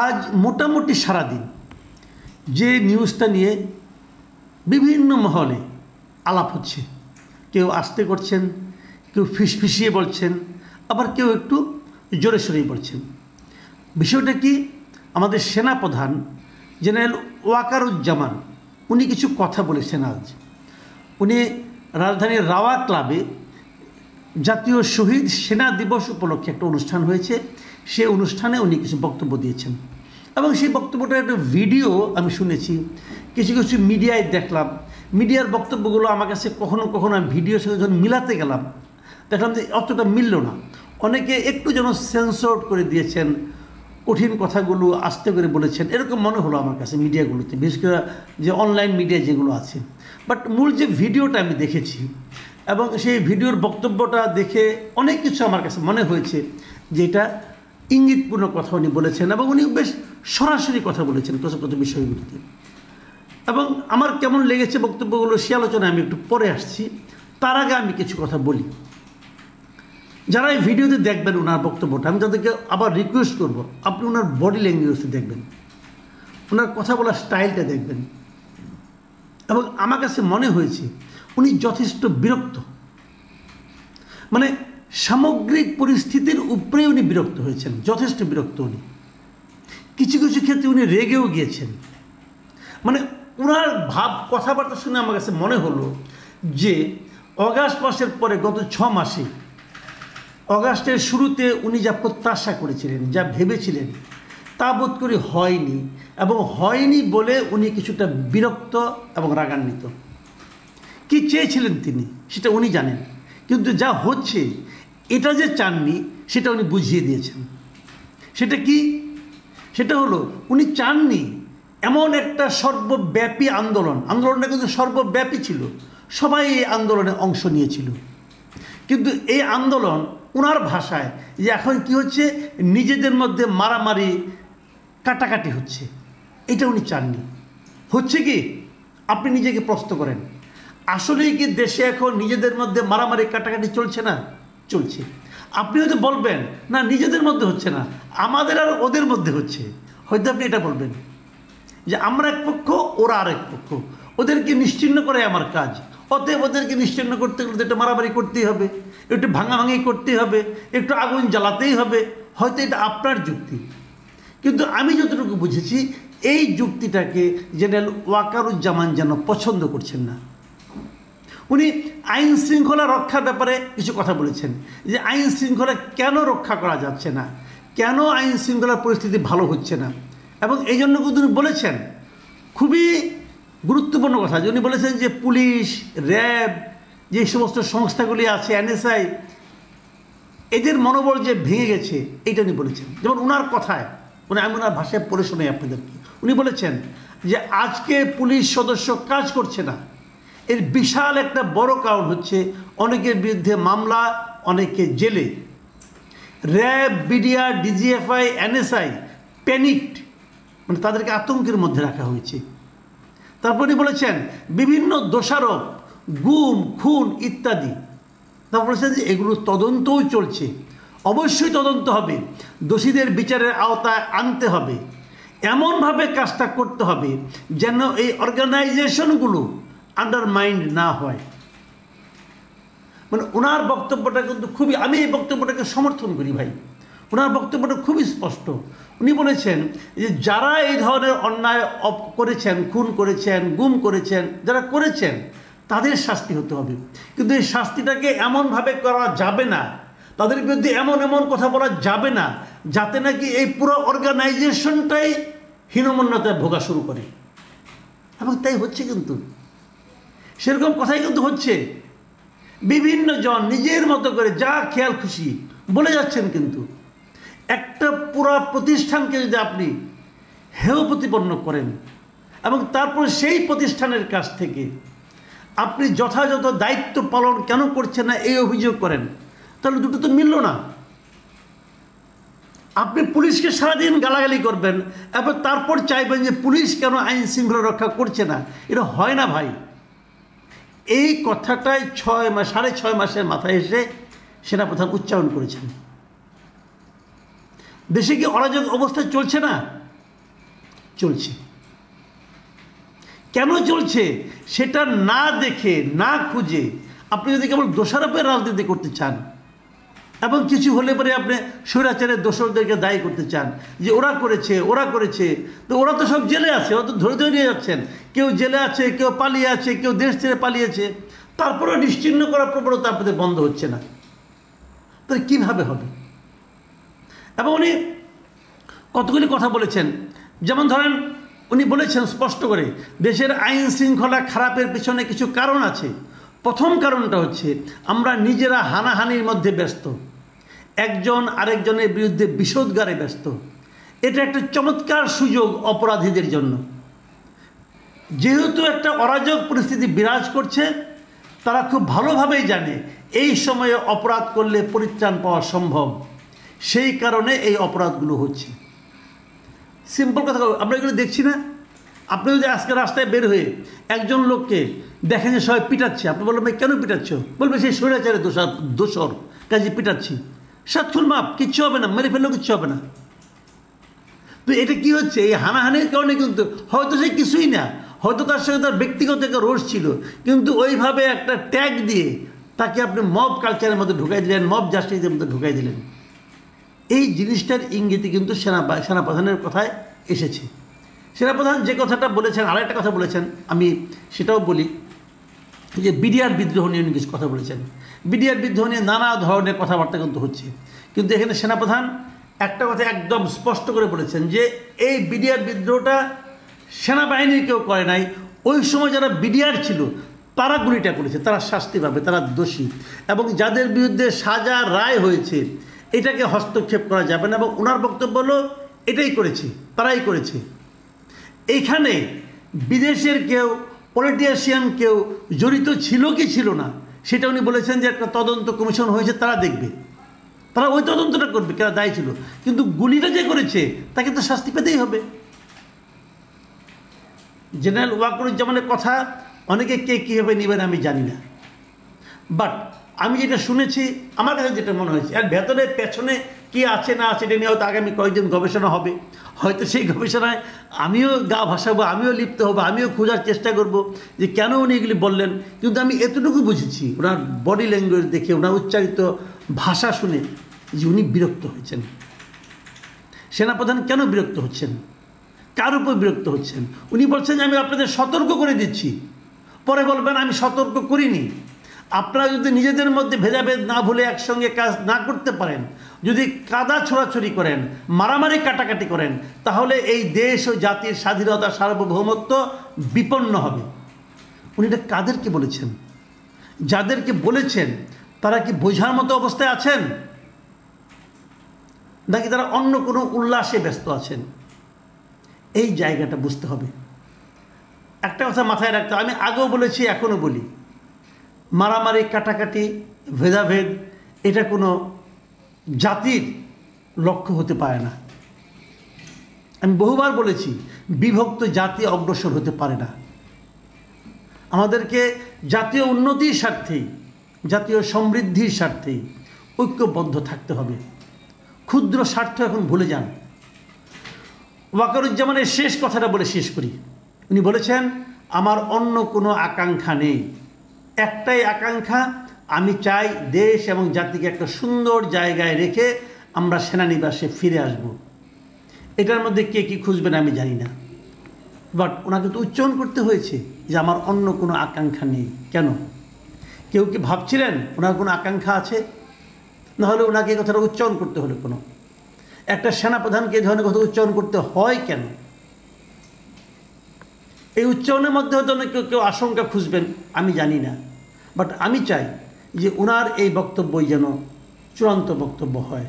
আজ মোটামুটি সারাদিন যে নিউজটা নিয়ে বিভিন্ন মহলে আলাপ হচ্ছে, কেউ আস্তে করছেন, কেউ ফিসফিসিয়ে বলছেন, আবার কেউ একটু জোরে সোরেই বলছেন। বিষয়টা কি, আমাদের সেনাপ্রধান জেনারেল ওয়াকারুজ্জামান উনি কিছু কথা বলেছেন। আজ উনি রাজধানীর রাওয়া ক্লাবে জাতীয় শহীদ সেনা দিবস উপলক্ষে একটা অনুষ্ঠান হয়েছে, সেই অনুষ্ঠানে উনি কিছু বক্তব্য দিয়েছেন এবং সেই বক্তব্যটার একটা ভিডিও আমি শুনেছি, কিছু কিছু মিডিয়ায় দেখলাম। মিডিয়ার বক্তব্যগুলো আমার কাছে কখনো কখনো আমি ভিডিওর সঙ্গে যখন মিলাতে গেলাম দেখলাম যে অতটা মিলল না। অনেকে একটু যেন সেন্সর করে দিয়েছেন, কঠিন কথাগুলো আস্তে করে বলেছেন, এরকম মনে হলো আমার কাছে মিডিয়াগুলোতে, বিশেষ করে যে অনলাইন মিডিয়া যেগুলো আছে। বাট মূল যে ভিডিওটা আমি দেখেছি এবং সেই ভিডিওর বক্তব্যটা দেখে অনেক কিছু আমার কাছে মনে হয়েছে যে এটা ইঙ্গিতপূর্ণ কথা উনি বলেছেন এবং উনি বেশ সরাসরি কথা বলেছেন কিছু কিছু বিষয়গুলিতে। এবং আমার কেমন লেগেছে বক্তব্যগুলো সে আলোচনায় আমি একটু পরে আসছি। তার আগে আমি কিছু কথা বলি। যারা এই ভিডিওতে দেখবেন ওনার বক্তব্যটা, আমি তাদেরকে আবার রিকোয়েস্ট করব, আপনি ওনার বডি ল্যাঙ্গুয়েজটা দেখবেন, ওনার কথা বলার স্টাইলটা দেখবেন। এবং আমার কাছে মনে হয়েছে উনি যথেষ্ট বিরক্ত, মানে সামগ্রিক পরিস্থিতির উপরে উনি বিরক্ত হয়েছেন, যথেষ্ট বিরক্ত। উনি কিছু কিছু ক্ষেত্রে উনি রেগেও গিয়েছেন। মানে ওনার ভাব কথাবার্তা শুনে আমার কাছে মনে হলো যে অগাস্ট মাসের পরে গত 6 মাসে, অগাস্টের শুরুতে উনি যা প্রত্যাশা করেছিলেন, যা ভেবেছিলেন, তা বোধ করি হয়নি, এবং হয়নি বলে উনি কিছুটা বিরক্ত এবং রাগান্বিত। কি চেয়েছিলেন তিনি সেটা উনি জানেন, কিন্তু যা হচ্ছে এটা যে চাননি সেটা উনি বুঝিয়ে দিয়েছেন। সেটা কি? সেটা হলো উনি চাননি এমন একটা সর্বব্যাপী আন্দোলনটা কিন্তু সর্বব্যাপী ছিল, সবাই এই আন্দোলনে অংশ নিয়েছিল। কিন্তু এই আন্দোলন ওনার ভাষায় যে এখন কি হচ্ছে, নিজেদের মধ্যে মারামারি কাটাকাটি হচ্ছে, এটা উনি চাননি। হচ্ছে কি, আপনি নিজেকে প্রশ্ন করেন, আসলেই কি দেশে এখন নিজেদের মধ্যে মারামারি কাটাকাটি চলছে না? চলছে। আপনি হয়তো বলবেন না নিজেদের মধ্যে হচ্ছে না, আমাদের আর ওদের মধ্যে হচ্ছে। হয়তো আপনি এটা বলবেন যে আমরা এক পক্ষ, ওরা আরেক পক্ষ, ওদেরকে নিশ্চিহ্ন করে আমার কাজ, অতএব ওদেরকে নিশ্চিহ্ন করতে গেলে একটু মারামারি করতেই হবে, একটু ভাঙাভাঙি করতেই হবে, একটু আগুন জ্বালাতেই হবে। হয়তো এটা আপনার যুক্তি, কিন্তু আমি যতটুকু বুঝেছি এই যুক্তিটাকে জেনারেল ওয়াকারুজ্জামান যেন পছন্দ করছেন না। উনি আইন শৃঙ্খলা রক্ষার ব্যাপারে কিছু কথা বলেছেন, যে আইন শৃঙ্খলা কেন রক্ষা করা যাচ্ছে না, কেন আইন শৃঙ্খলার পরিস্থিতি ভালো হচ্ছে না। এবং এই জন্য কিন্তু উনি বলেছেন খুবই গুরুত্বপূর্ণ কথা, যে উনি বলেছেন যে পুলিশ, র্যাব, যে সমস্ত সংস্থাগুলি আছে, এনএসআই, এদের মনোবল যে ভেঙে গেছে এইটা উনি বলেছেন। যেমন ওনার কথায়, আমি ওনার ভাষায় পড়ে শোনাই আপনাদেরকে। উনি বলেছেন যে আজকে পুলিশ সদস্য কাজ করছে না, এর বিশাল একটা বড় কারণ হচ্ছে অনেকের বিরুদ্ধে মামলা, অনেকে জেলে। RAB, BDR, DGFI, NSI panicked, মানে তাদেরকে আতঙ্কের মধ্যে রাখা হয়েছে। তারপর উনি বলেছেন বিভিন্ন দোষারোপ, গুম, খুন ইত্যাদি। তারপর বলেছেন যে এগুলো তদন্তও চলছে, অবশ্যই তদন্ত হবে, দোষীদের বিচারের আওতায় আনতে হবে, এমনভাবে কাজটা করতে হবে যেন এই অর্গানাইজেশনগুলো আন্ডারমাইন্ড না হয়। মানে ওনার বক্তব্যটা কিন্তু খুবই, আমি এই বক্তব্যটাকে সমর্থন করি ভাই। ওনার বক্তব্যটা খুবই স্পষ্ট। উনি বলেছেন যে যারা এই ধরনের অন্যায় করেছেন, খুন করেছেন, গুম করেছেন, যারা করেছেন তাদের শাস্তি হতে হবে, কিন্তু এই শাস্তিটাকে এমনভাবে করা যাবে না, তাদের বিরুদ্ধে এমন এমন কথা বলা যাবে না যাতে নাকি এই পুরো অর্গানাইজেশনটাই হীনমন্যতায় ভোগা শুরু করে। এবং তাই হচ্ছে, কিন্তু সেরকম কথাই কিন্তু হচ্ছে। বিভিন্ন জন নিজের মতো করে যা খেয়াল খুশি বলে যাচ্ছেন, কিন্তু একটা পুরো প্রতিষ্ঠানকে যদি আপনি হেয় প্রতিপন্ন করেন এবং তারপর সেই প্রতিষ্ঠানের কাছ থেকে আপনি যথাযথ দায়িত্ব পালন কেন করছেন না এই অভিযোগ করেন, তাহলে দুটো তো মিলল না। আপনি পুলিশকে সারাদিন গালাগালি করবেন এবং তারপর চাইবেন যে পুলিশ কেন আইন শৃঙ্খলা রক্ষা করছে না, এটা হয় না ভাই। এই কথাটাই 6.5 মাসের মাথায় এসে সেনাপ্রধান উচ্চারণ করেছেন। দেশে কি অরাজক অবস্থা চলছে না? চলছে। কেন চলছে সেটা না দেখে না খুঁজে আপনি যদি কেবল দোষারোপের রাজনীতি করতে চান এবং কিছু হলে পরে আপনি স্বৈরাচারের দোষরদেরকে দায়ী করতে চান যে ওরা করেছে, তো ওরা তো সব জেলে আছে, ওরা তো ধরে নিয়ে যাচ্ছেন, কেউ জেলে আছে, কেউ পালিয়ে আছে, কেউ দেশ ছেড়ে পালিয়েছে, তারপরেও নিশ্চিহ্ন করার প্রবণতা আপনাদের বন্ধ হচ্ছে না, তাহলে কীভাবে হবে? এবং উনি কতগুলি কথা বলেছেন, যেমন ধরেন উনি বলেছেন স্পষ্ট করে দেশের আইন শৃঙ্খলা খারাপের পিছনে কিছু কারণ আছে। প্রথম কারণটা হচ্ছে আমরা নিজেরা হানাহানির মধ্যে ব্যস্ত, একজন আরেকজনের বিরুদ্ধে বিষোদ্গারে ব্যস্ত। এটা একটা চমৎকার সুযোগ অপরাধীদের জন্য। যেহেতু একটা অরাজক পরিস্থিতি বিরাজ করছে, তারা খুব ভালোভাবেই জানে এই সময়ে অপরাধ করলে পরিত্রাণ পাওয়া সম্ভব, সেই কারণে এই অপরাধগুলো হচ্ছে। সিম্পল কথা, আমরা এগুলো দেখছি না? আপনি যদি আজকে রাস্তায় বের হয়ে একজন লোককে দেখেন যে সবাই পিটাচ্ছে, আপনি বলবেন ভাই কেন পিটাচ্ছ? বলবে সেই স্বৈরাচারে দোষর কাজে পিটাচ্ছি, সাতক্ষণ মাপ, কিচ্ছু হবে না, মেরে ফেললেও কিচ্ছু হবে না। তো এটা কি হচ্ছে? এই হানাহানির কারণে কিন্তু হয়তো সে কিছুই না, হয়তো তার সঙ্গে তার ব্যক্তিগত একটা রোষ ছিল, কিন্তু ওইভাবে একটা ট্যাগ দিয়ে তাকে আপনি মব কালচারের মধ্যে ঢুকাই দিলেন, মব জাস্টিসের মধ্যে ঢুকাই দিলেন। এই জিনিসটার ইঙ্গিতে কিন্তু সেনাপ্রধানের কথায় এসেছে। সেনাপ্রধান যে কথাটা বলেছেন, আরেকটা কথা বলেছেন, আমি সেটাও বলি, যে বিডিআর বিদ্রোহ নিয়ে উনি কিছু কথা বলেছেন। বিডিআর বিদ্রোহ নিয়ে নানা ধরনের কথাবার্তা কিন্তু হচ্ছে, কিন্তু এখানে সেনাপ্রধান একটা কথা একদম স্পষ্ট করে বলেছেন যে এই বিডিআর বিদ্রোহটা সেনাবাহিনীর কেউ করে নাই, ওই সময় যারা বিডিআর ছিল তারা গুলিটা করেছে, তারা শাস্তি পাবে, তারা দোষী, এবং যাদের বিরুদ্ধে সাজা রায় হয়েছে এটাকে হস্তক্ষেপ করা যাবে না। এবং ওনার বক্তব্য হলো এটাই করেছে, তারাই করেছে। এইখানে বিদেশের কেউ, পলিটিশিয়ান কেউ জড়িত ছিল কি ছিল না সেটা উনি বলেছেন যে একটা তদন্ত কমিশন হয়েছে, তারা দেখবে, তারা ওই তদন্তটা করবে কেন দায়ী ছিল, কিন্তু গুলিটা যে করেছে তাকে তো শাস্তি পেতেই হবে। জেনারেল ওয়াকারুজ্জামানের কথা অনেকে কে কীভাবে নেবেন আমি জানি না, বাট আমি যেটা শুনেছি, আমার কাছে যেটা মনে হয়েছে, আর ভেতরে পেছনে কি আছে না আছে এটা নিয়ে হয়তো আগামী কয়েকদিন গবেষণা হবে, হয়তো সেই গবেষণায় আমিও গা ভাসাবো, আমিও লিপ্ত হবো, আমিও খোঁজার চেষ্টা করব যে কেন উনি এগুলি বললেন। কিন্তু আমি এতটুকু বুঝেছি ওনার বডি ল্যাঙ্গুয়েজ দেখে, ওনার উচ্চারিত ভাষা শুনে, যে উনি বিরক্ত হয়েছেন। সেনাপ্রধান কেন বিরক্ত হচ্ছেন, কার উপর বিরক্ত হচ্ছেন? উনি বলছেন যে আমি আপনাদের সতর্ক করে দিচ্ছি, পরে বলবেন আমি সতর্ক করিনি। আপনারা যদি নিজেদের মধ্যে ভেদাভেদ না ভুলে একসঙ্গে কাজ না করতে পারেন, যদি কাদা ছোড়াছড়ি করেন, মারামারি কাটাকাটি করেন, তাহলে এই দেশ ও জাতির স্বাধীনতা সার্বভৌমত্ব বিপন্ন হবে। উনি এটা কাদেরকে বলেছেন? যাদেরকে বলেছেন তারা কি বোঝার মতো অবস্থায় আছেন, নাকি তারা অন্য কোনো উল্লাসে ব্যস্ত আছেন? এই জায়গাটা বুঝতে হবে। একটা কথা মাথায় রাখতে, আমি আগেও বলেছি এখনও বলি, মারামারি কাটাকাটি ভেদাভেদ এটা কোনো জাতির লক্ষ্য হতে পারে না। আমি বহুবার বলেছি বিভক্ত জাতি অগ্রসর হতে পারে না। আমাদেরকে জাতীয় উন্নতির স্বার্থেই, জাতীয় সমৃদ্ধির স্বার্থেই ঐক্যবদ্ধ থাকতে হবে। ক্ষুদ্র স্বার্থ এখন ভুলে যান। ওয়াকারুজ্জামানের শেষ কথাটা বলে শেষ করি। উনি বলেছেন আমার অন্য কোনো আকাঙ্ক্ষা নেই, একটাই আকাঙ্ক্ষা, আমি চাই দেশ এবং জাতিকে একটা সুন্দর জায়গায় রেখে আমরা সেনানিবাসে ফিরে আসব। এটার মধ্যে কে কী খুঁজবেন আমি জানি না, বাট ওনাকে তো উচ্চারণ করতে হয়েছে যে আমার অন্য কোনো আকাঙ্ক্ষা নেই। কেন? কেউ কি ভাবছিলেন ওনার কোনো আকাঙ্ক্ষা আছে? নাহলে ওনাকে এই কথাটা উচ্চারণ করতে হলে কোনো একটা সেনাপ্রধানকে এই ধরনের কথা উচ্চারণ করতে হয় কেন? এই উচ্চারণের মধ্যে হয়তো কেউ আশঙ্কা খুঁজবেন আমি জানি না, বাট আমি চাই যে ওনার এই বক্তব্যই যেন চূড়ান্ত বক্তব্য হয়।